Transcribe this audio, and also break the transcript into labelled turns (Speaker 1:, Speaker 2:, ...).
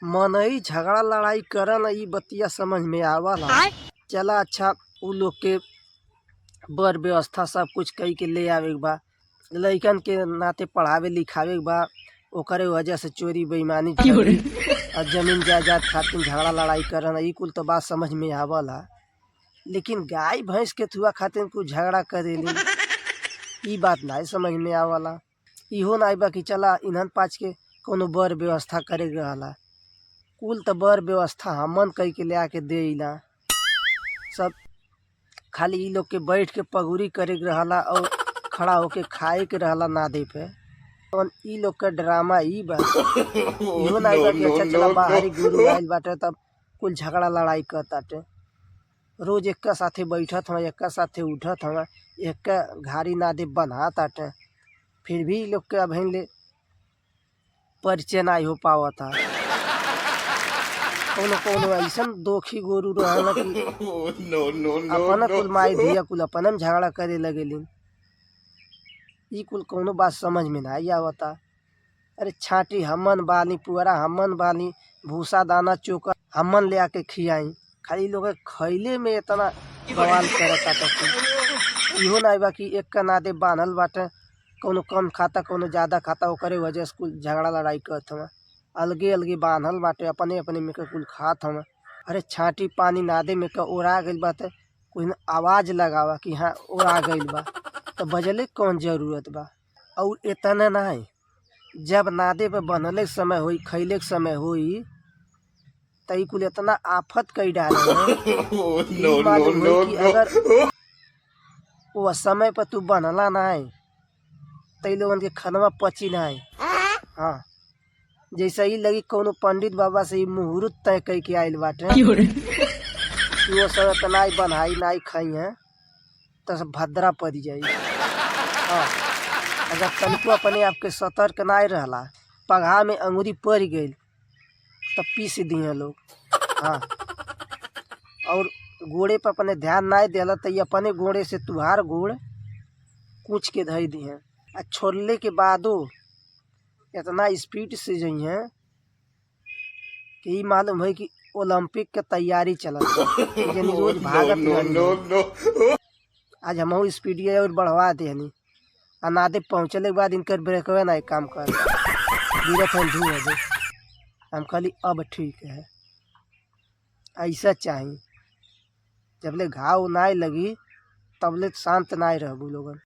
Speaker 1: मनई झगड़ा लड़ाई करन ई बतिया समझ में आवला। चला अच्छा उ लोग के बर व्यवस्था सब कुछ कई के ले आवे के बा, लइकन के नाते पढ़ावे लिखावे के बा, ओकरे वजह से चोरी बेईमानी करी और जमीन जायदाद खातिर झगड़ा लड़ाई करन ई कुल तो बात समझ में आवला। लेकिन गाय भैंस के थुआ खातिर कुछ झगड़ा करेली ई बात नहीं समझ में आवला। इहो नहीं बा कि चला इन्हन पाँच के कोनो बर व्यवस्था करे के रहला, कुल तो बर व्यवस्था हमन कई के ले आके देला। सब खाली ई लोग के बैठ के पगुरी करे के रहला और खड़ा होके खाए के रहला नादे पे। और ई लोग का ड्रामा ई बा, इहो नहीं बा कि अच्छा चला बाहरी गुरु आइल बाटे तब कुल झगड़ा लड़ाई करताटे। रोज एक साथे बैठत हवा, एक साथे उठत हवा, एक घारी नादे बनाताटे, फिर भी ई लोग के अभी ले परिचय नहीं हो पावता। कोनो कोनो ऐसा दोखी गोरू रहला कि अपना कुल माई धिया कुल अपना में झगड़ा करे लगेलिन। ई कुल कोनो बात समझ में नहीं आवता। अरे छाटी हमन बानी, पुअरा हमन बानी, भूसा दाना चोकर हमन ले आके खियाई, खाली लोग खैले में इतना बवाल करता। इहो नहीं बा कि एक का नादे बांधल बाटे, कोनो कम खाता कोनो ज़्यादा खाता, ओकरे वजह से कुल झगड़ा लड़ाई करत हवा। अलगे अलगे बांधल बाटे, अपने अपने में के कुल खात हवा। अरे छाटी पानी नादे में का ओरा गइल बाटे, कोई आवाज़ लगावा कि हाँ ओरा गइल बा, तो बजले कौन जरूरत बा। और इतना नहीं, जब नादे पे बनले समय होई, खैले के समय होई, तो ई कुल इतना आफत कई डाले कि अगर वो समय पर तू बनला नहीं तो ई लोगन के खनवा पची नहीं। हाँ, जैसे ही लगी कोनो पंडित बाबा से ई मुहूर्त तय कई के आइल बाटे कि वो समय पे नहीं बनाई नहीं खाई है तो सब भद्रा पड़ जाई। हाँ, अगर तनिको अपने आपके सतर्क नहीं रहला, पगहा में अंगूरी पड़ गई तो पीस दिए लोग। हाँ, और गोड़े पर अपने ध्यान नहीं देला तो ये अपने गोड़े से तुहार गोड़ कूच के धई दिए। आ छोड़ले के बादो इतना स्पीड से जइए कि मालूम है कि ओलंपिक के तैयारी चलत है, रोज भागत। आज हम स्पीड और बढ़वा देनी, अनादे पहुँचले के बाद इनकर ब्रेकवे नहीं काम कर गिरत है धू है। हम कहली अब ठीक है, ऐसा चाहिए। जबले घाव नहीं लगी तबले शांत नहीं रहबू लोगन।